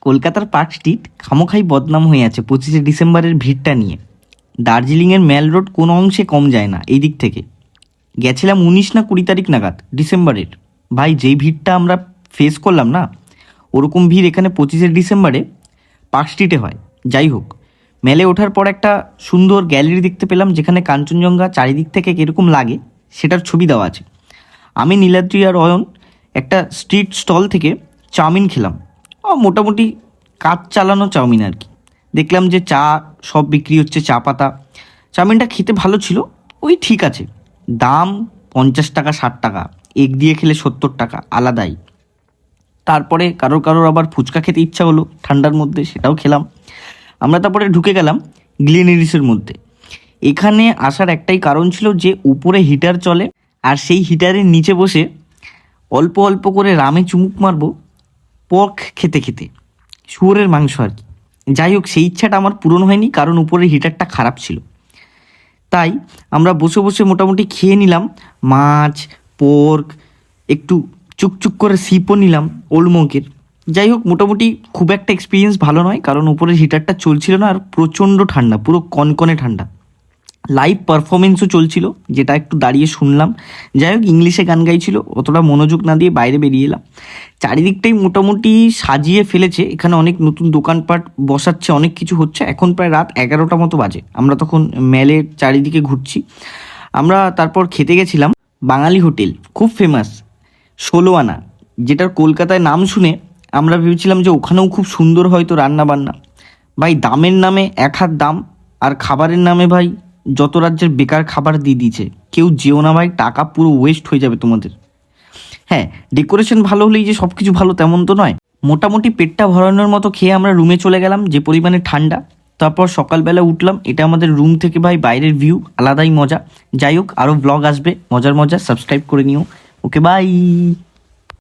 কলকাতার park street খামোখাই বদনাম হয়ে আছে 25শে ডিসেম্বরের ভিড়টা নিয়ে। দার্জিলিংয়ের ম্যাল রোড কোনো অংশে কম যায় না এই দিক থেকে। গেছিলাম 19 না 20 তারিখ নাগাদ ডিসেম্বরের। ভাই যেই ভিড়টা আমরা ফেস করলাম না, ওরকম ভিড় এখানে 25শে ডিসেম্বরে পার্ক স্ট্রিটে হয়। যাই হোক, মেলে ওঠার পর একটা সুন্দর গ্যালারি দেখতে পেলাম, যেখানে কাঞ্চনজঙ্ঘা চারিদিক থেকে কীরকম লাগে সেটার ছবি দেওয়া আছে। আমি, নীলাদ্রি আর অয়ন একটা স্ট্রিট স্টল থেকে চাউমিন খেলাম। মোটামুটি কাজ চালানো চাউমিন আর কি। দেখলাম যে চা সব বিক্রি হচ্ছে, চা পাতা। চাউমিনটা খেতে ভালো ছিল, ওই ঠিক আছে। দাম 50 টাকা 60 টাকা, এগ দিয়ে খেলে 70 টাকা, আলাদাই। তারপরে কারোর আবার ফুচকা খেতে ইচ্ছা হলো ঠান্ডার মধ্যে, সেটাও খেলাম। আমরা তারপরে ঢুকে গেলাম গ্লেনেরিসের মধ্যে। এখানে আসার একটাই কারণ ছিল যে উপরে হিটার চলে, আর সেই হিটারের নিচে বসে অল্প অল্প করে রামে চুমুক মারবো পর্ক খেতে খেতে, শুয়োরের মাংস আর কি। যাই হোক, সেই ইচ্ছাটা আমার পূরণ হয়নি, কারণ উপরের হিটারটা খারাপ ছিল। তাই আমরা বসে বসে মোটামুটি খেয়ে নিলাম মাছ, পোর্ক, একটু চুকচুক করে সিপও নিলাম ওলমকের। যাই হোক, মোটামুটি খুব একটা এক্সপিরিয়েন্স ভালো নয়, কারণ উপরের হিটারটা চলছিল না, আর প্রচণ্ড ঠান্ডা, পুরো কনকনে ঠান্ডা। লাইভ পারফরমেন্সও চলছিল, যেটা একটু দাঁড়িয়ে শুনলাম। যাই হোক, ইংলিশে গান গাইছিল, অতটা মনোযোগ না দিয়ে বাইরে বেরিয়ে এলাম। চারিদিকটাই মোটামুটি সাজিয়ে ফেলেছে, এখানে অনেক নতুন দোকানপাট বসাচ্ছে, অনেক কিছু হচ্ছে। এখন প্রায় রাত 11টা মতো বাজে, আমরা তখন মেলের চারিদিকে ঘুরছি। আমরা তারপর খেতে গেছিলাম বাঙালি হোটেল, খুব ফেমাস 16 আনা, যেটার কলকাতায় নাম শুনে আমরা ভেবেছিলাম যে ওখানেও খুব সুন্দর হয়তো রান্না বান্না। ভাই দামের নামে এক হাত দাম, আর খাবারের নামে ভাই যত রাজ্যের বেকার খাবার দিয়ে দিয়েছে। কেউ যেও না ভাই, টাকা পুরো ওয়েস্ট হয়ে যাবে তোমাদের। হ্যাঁ, ডেকোরেশন ভালো হলেই যে সব কিছু ভালো তেমন তো নয়। মোটামুটি পেটটা ভরানোর মতো খেয়ে আমরা রুমে চলে গেলাম, যে পরিমাণে ঠান্ডা। তারপর সকালবেলা উঠলাম, এটা আমাদের রুম থেকে ভাই বাইরের ভিউ, আলাদাই মজা। যাই হোক, আরও ব্লগ আসবে মজার মজা, সাবস্ক্রাইব করে নিও। ওকে, বাই।